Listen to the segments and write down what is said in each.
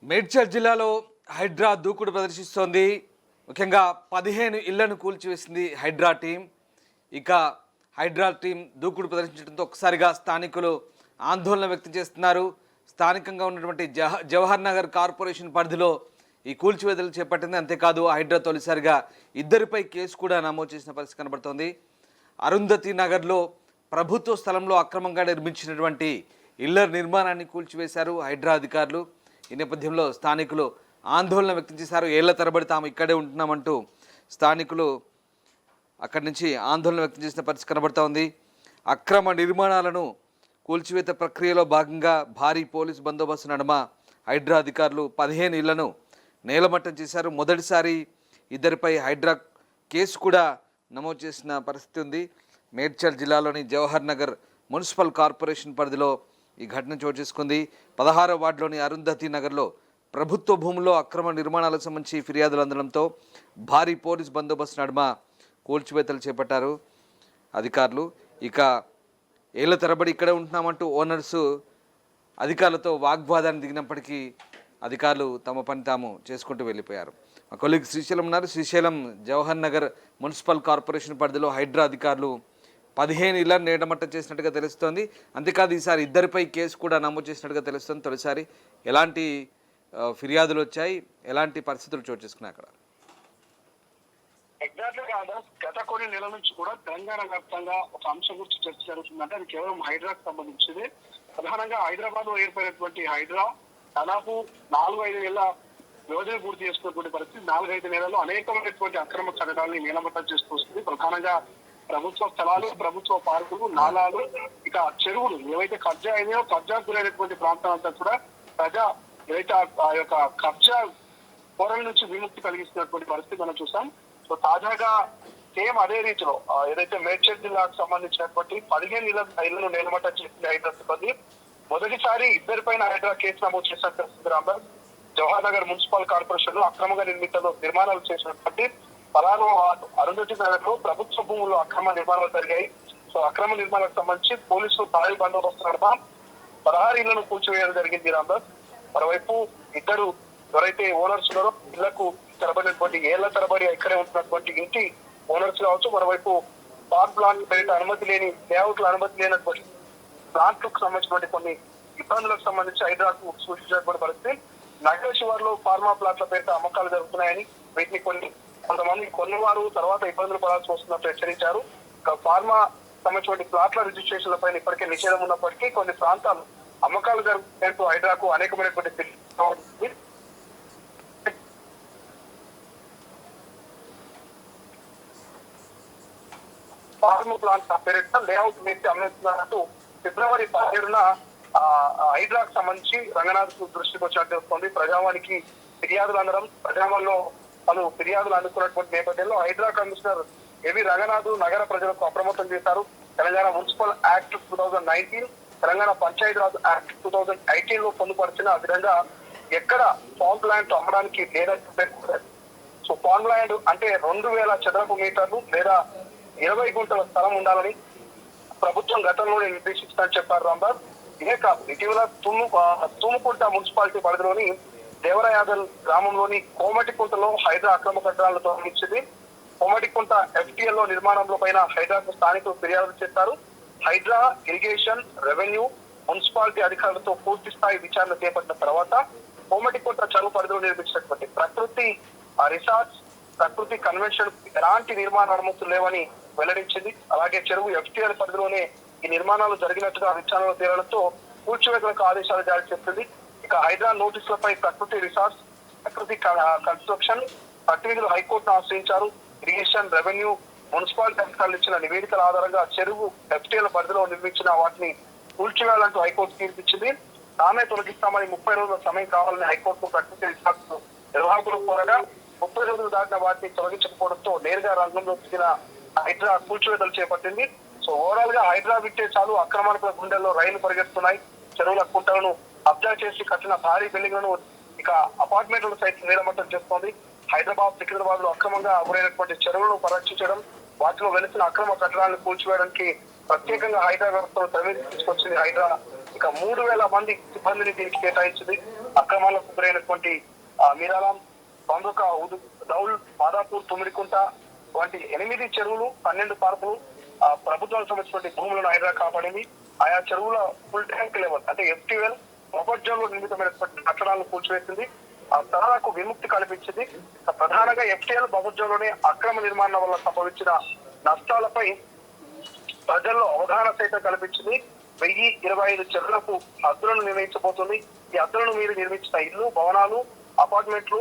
మేడ్చల్ జిల్లాలో హైడ్రా దూకుడు ప్రదర్శిస్తోంది. ముఖ్యంగా 15 ఇళ్లను కూల్చివేసింది హైడ్రా టీం. ఇక హైడ్రా టీం దూకుడు ప్రదర్శించడంతో ఒక్కసారిగా స్థానికులు ఆందోళన వ్యక్తం చేస్తున్నారు. స్థానికంగా ఉన్నటువంటి జవహర్ నగర్ కార్పొరేషన్ పరిధిలో ఈ కూల్చివేతలు చేపట్టింది. అంతేకాదు హైడ్రా తొలిసారిగా ఇద్దరిపై కేసు కూడా నమోదు చేసిన పరిస్థితి కనబడుతోంది. అరుంధతి నగర్లో ప్రభుత్వ స్థలంలో అక్రమంగా నిర్మించినటువంటి ఇళ్ల నిర్మాణాన్ని కూల్చివేశారు హైడ్రా అధికారులు. ఈ నేపథ్యంలో స్థానికులు ఆందోళన వ్యక్తం చేశారు. ఏళ్ల తరబడి తాము ఇక్కడే ఉంటున్నామంటూ స్థానికులు అక్కడి నుంచి ఆందోళన వ్యక్తం చేసిన పరిస్థితి కనబడుతూ ఉంది. అక్రమ నిర్మాణాలను కూల్చివేత ప్రక్రియలో భాగంగా భారీ పోలీసు బందోబస్తు నడుమ హైడ్రా అధికారులు 15 ఇళ్లను నేలమట్టం చేశారు. మొదటిసారి ఇద్దరిపై హైడ్రా కేసు కూడా నమోదు చేసిన పరిస్థితి ఉంది. మేడ్చల్ జిల్లాలోని జవహర్ నగర్ మున్సిపల్ కార్పొరేషన్ పరిధిలో ఈ ఘటన చోటు చేసుకుంది. 16వ వార్డులోని అరుంధతి నగర్లో ప్రభుత్వ భూముల్లో అక్రమ నిర్మాణాలకు సంబంధించి ఫిర్యాదులు అందడంతో భారీ పోలీస్ బందోబస్తు నడుమ కూల్చివేతలు చేపట్టారు అధికారులు. ఇక ఏళ్ల తరబడి ఇక్కడే ఉంటున్నామంటూ ఓనర్సు అధికారులతో వాగ్వాదాన్ని దిగినప్పటికీ అధికారులు తమ పని తాము చేసుకుంటూ వెళ్ళిపోయారు. మా కొలీగ్ శ్రీశైలం ఉన్నారు. శ్రీశైలం జవహర్ నగర్ మున్సిపల్ కార్పొరేషన్ పరిధిలో హైడ్రా అధికారులు 15 ఇళ్లను నేడమట్టం చేసినట్టుగా తెలుస్తోంది. అంతేకాదు ఈసారి ఇద్దరిపై కేసు కూడా నమోదు చేసినట్టుగా తెలుస్తుంది. తొలిసారి ఎలాంటి ఫిర్యాదులు వచ్చాయి, ఎలాంటి పరిస్థితులు చోటు చేసుకున్నాయి అక్కడ? ఎగ్జాక్ట్లీ కాదు. గత కొన్ని నెలల నుంచి కూడా తెలంగాణ వ్యాప్తంగా ఒక అంశం గురించి చర్చ జరుగుతుందంటే అది కేవలం హైడ్రాకు సంబంధించింది. ప్రధానంగా హైదరాబాద్ లో ఏర్పడినటువంటి హైడ్రా దాదాపు 4-5 నెలల వ్యవధిని పూర్తి చేసుకున్నటువంటి పరిస్థితి. 4-5 నెలల్లో అనేకమైనటువంటి అక్రమ కట్టడాలని నేలమట్టం చేసుకొస్తుంది. ప్రధానంగా ప్రభుత్వ స్థలాలు, ప్రభుత్వ పార్కులు, నాలాలు, ఇక చెరువులు ఏవైతే కబ్జా అయినాయో కబ్జాకు గురైనటువంటి ప్రాంతాలంతా కూడా ప్రజా ఏవైతే ఆ యొక్క కబ్జా కోరల నుంచి విముక్తి కలిగిస్తున్నటువంటి పరిస్థితి మనం చూసాం. సో తాజాగా సేమ్ అదే రీతిలో ఏదైతే మేడ్చల్ జిల్లాకు సంబంధించినటువంటి 15 ఇళ్లను నేలమట్టం చేసింది హైడ్రా సిబ్బంది. మొదటిసారి ఇద్దరిపైన హైడ్రా కేసు నమోదు చేసినట్టు తెలుస్తుంది. రాంబర్ జవహర్ నగర్ మున్సిపల్ కార్పొరేషన్ లో అక్రమంగా నిర్మాణాలు చేసినటువంటి 16వ వార్డు అరుంధతి నగర్ లో ప్రభుత్వ భూముల్లో అక్రమ నిర్మాణాలు జరిగాయి. సో అక్రమ నిర్మాణాలకు సంబంధించి పోలీసులు భారీ బందోబస్తు నడప 16 ఇళ్లను కూల్చివేయడం జరిగింది. రాంబర్ మరోవైపు ఇద్దరు ఎవరైతే ఓనర్స్ ఉన్నారో ఇళ్లకు తరబడినటువంటి ఏళ్ల తరబడి ఇక్కడే ఉంటున్నటువంటి ఇంటి ఓనర్స్ కావచ్చు, మరోవైపు ఫార్మ్ ప్లాంట్ పేరిట అనుమతి లేని లేఅవుట్ల అనుమతి లేనటువంటి ప్లాంట్లకు సంబంధించినటువంటి కొన్ని ఇబ్బందులకు సంబంధించి హైడ్రాకు సూచించినటువంటి పరిస్థితి. నగర శివార్లో ఫార్మా ప్లాట్ల పేరిట అమ్మకాలు జరుగుతున్నాయని, వీటిని కొంతమంది కొన్నవారు తర్వాత ఇబ్బందులు పడాల్సి వస్తున్నట్టు హెచ్చరించారు. ఫార్మా సంబంధించిన ప్లాట్ల రిజిస్ట్రేషన్ల పైన ఇప్పటికే నిషేధం ఉన్నప్పటికీ కొన్ని ప్రాంతాలు అమ్మకాలు జరుగుతూ హైడ్రాకు అనేకమైనటువంటి ఫార్మా ప్లాంట్ పేరిట లేఅవుట్ వేసి అమ్మేస్తున్నట్టు ఫిబ్రవరి 17న హైడ్రాకు సంబంధించి రంగనాథ్ దృష్టికి వచ్చినట్టు తెలుస్తోంది. ప్రజావానికి ఫిర్యాదులు అందడం, ప్రజావాణిలో పలు ఫిర్యాదులు అందుకున్నటువంటి నేపథ్యంలో హైడ్రా కమిషనర్ ఏవి రంగనాథ్ నగర ప్రజలకు అప్రమత్తం చేశారు. Telangana municipal act 2019, Telangana Panchayati Raj act 2018 లో పొందుపరిచిన విధంగా ఎక్కడ ఫార్మ్ ల్యాండ్ అమ్మడానికి లేదని పేర్కొన్నారు. సో ఫార్మ్ ల్యాండ్ అంటే 2000 చదరపు మీటర్లు లేదా 20 గుంటల స్థలం ఉండాలని ప్రభుత్వం గతంలోనే నిర్దేశించిందని చెప్పారు రాంబాబు. ఇదే కాదు, ఇటీవల తుమ్ముకుంట మున్సిపాలిటీ పరిధిలోని దేవరాయాదల్ గ్రామంలోని కోమటికుంటలో హైడ్రా అక్రమ కట్టడాలను తొలగించింది. కోమటికుంట FTL లో నిర్మాణంలో పైన హైడ్రాకు స్థానికులు ఫిర్యాదులు చేశారు. హైడ్రా ఇరిగేషన్, రెవెన్యూ, మున్సిపాలిటీ అధికారులతో పూర్తి స్థాయి విచారణ చేపట్టిన తర్వాత కోమటికుంట చెరువు పరిధిలో నిర్మించినటువంటి ప్రకృతి రిసార్ట్స్, ప్రకృతి కన్వెన్షన్ ఎలాంటి నిర్మాణ అనుమతులు లేవని వెల్లడించింది. అలాగే చెరువు FTL పరిధిలోనే ఈ నిర్మాణాలు జరిగినట్టుగా విచారణలో తేలడంతో కూల్చివేతలకు ఆదేశాలు జారీ చేస్తుంది. ఇక హైడ్రా నోటీసులపై ప్రకృతి రిసార్ట్స్, ప్రకృతి కన్స్ట్రక్షన్ ప్రతినిధులు హైకోర్టును ఆశ్రయించారు. ఇరిగేషన్, రెవెన్యూ, మున్సిపాలిటీ అధికారులు ఇచ్చిన నివేదికల ఆధారంగా చెరువు FTL పరిధిలో నిర్మించిన వాటిని కూల్చివేయాలంటూ హైకోర్టు తీర్పిచ్చింది. తామే తొలగిస్తామని 30 రోజుల సమయం కావాలని హైకోర్టు ప్రకృతి రిసార్ట్స్ నిర్వాహకులు కోరగా 30 రోజులు దాటిన వాటిని తొలగించకపోవడంతో నేరుగా రంగంలోకి దిగిన హైడ్రా కూల్చివేతలు చేపట్టింది. సో ఓవరాల్ గా హైడ్రా విట్టే చాలు అక్రమాల గుండెల్లో రైలు పరిగెడుతున్నాయి. చెరువుల కుంటలను కబ్జా చేసి కట్టిన భారీ బిల్డింగ్లను ఇక అపార్ట్మెంట్లను సైతం నేలమట్టం చేస్తోంది. హైదరాబాద్, సికింద్రాబాద్ లో అక్రమంగా గురైనటువంటి చెరువులను పరిరక్షించడం, వాటిలో వెలిసిన అక్రమ కట్టడాలను కూల్చివేయడానికి ప్రత్యేకంగా హైడ్రా వ్యవస్థను తరలి తీసుకొచ్చింది హైడ్రా ఇక 3,000 మంది సిబ్బందిని దీనికి కేటాయించింది. అక్రమాలకు గురైనటువంటి మీరాలం, బందుక, దౌల్, మాదాపూర్, తుమ్మిడికుంట వంటి 8 చెరువులు, 12 పార్కులు ప్రభుత్వానికి సంబంధించినటువంటి భూములను హైడ్రా కాపాడింది. ఆయా చెరువుల ఫుల్ ట్యాంక్ లెవెల్ అంటే FTL ప్రపంచంలో నిర్మితమైనటువంటి కట్టడాలను కూల్చివేసింది. తరాలకు విముక్తి కల్పించింది. ప్రధానంగా FTL ప్రపంచంలోనే అక్రమ నిర్మాణం వల్ల సంభవించిన నష్టాలపై ప్రజల్లో అవగాహన సైతం కల్పించింది. 1025 చెరువులకు హద్దులను నిర్ణయించబోతుంది. ఈ హద్దులను మీరు నిర్మించిన ఇల్లు, భవనాలు, అపార్ట్మెంట్లు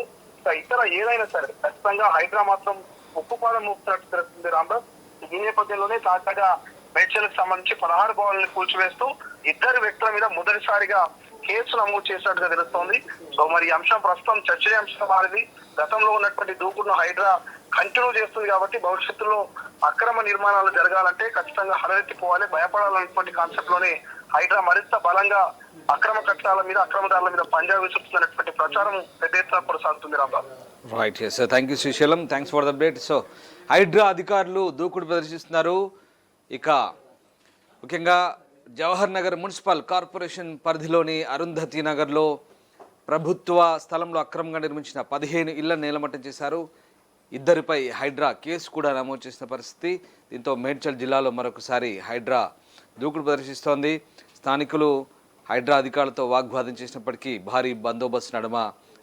ఇతర ఏదైనా సరే ఖచ్చితంగా హైడ్రా మాత్రం ఉప్పుపాదం మోపుతున్నట్టు తెలుస్తుంది రామదాస్. ఈ నేపథ్యంలోనే తాజాగా మేడ్చల్కి సంబంధించి 16 భవనాలను కూల్చివేస్తూ 2 వ్యక్తుల మీద మొదటిసారిగా కేసు నమోదు చేసినట్టుగా తెలుస్తోంది. సో మరి ఈ అంశం ప్రస్తుతం చర్చనీయాంశంగా మారింది. గతంలో ఉన్నటువంటి దూకుడును హైడ్రా కంటిన్యూ చేస్తుంది కాబట్టి భవిష్యత్తులో అక్రమ నిర్మాణాలు జరగాలంటే ఖచ్చితంగా హడలెత్తిపోవాలి, భయపడాలన్నటువంటి కాన్సెప్ట్ లోనే హైడ్రా మరింత బలంగా అక్రమ కట్టడాల మీద, అక్రమదారుల మీద పంజా విసురుతున్నటువంటి ప్రచారం పెద్ద ఎత్తున కొనసాగుతుంది Rambabu. Right, sir, thank you Srisailam, thanks for the update. So Hydraa అధికారులు దూకుడు ప్రదర్శిస్తున్నారు. ఇక ముఖ్యంగా జవహర్ నగర్ మున్సిపల్ కార్పొరేషన్ పరిధిలోని అరుంధతి నగర్లో ప్రభుత్వ స్థలంలో అక్రమంగా నిర్మించిన 15 ఇళ్లను నేలమట్టం చేశారు. 2పై హైడ్రా కేసు కూడా నమోదు చేసిన పరిస్థితి. దీంతో మేడ్చల్ జిల్లాలో మరొకసారి హైడ్రా దూకుడు ప్రదర్శిస్తోంది. స్థానికులు హైడ్రా అధికారులతో వాగ్వాదం చేసినప్పటికీ భారీ బందోబస్తు నడుమ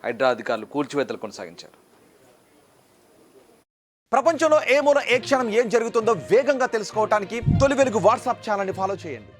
హైడ్రా అధికారులు కూల్చివేతలు కొనసాగించారు. ప్రపంచంలో ఏ మూల ఏ క్షణం ఏం జరుగుతుందో వేగంగా తెలుసుకోవడానికి తొలి వెలుగు వాట్సాప్ ఛానల్ని ఫాలో చేయండి.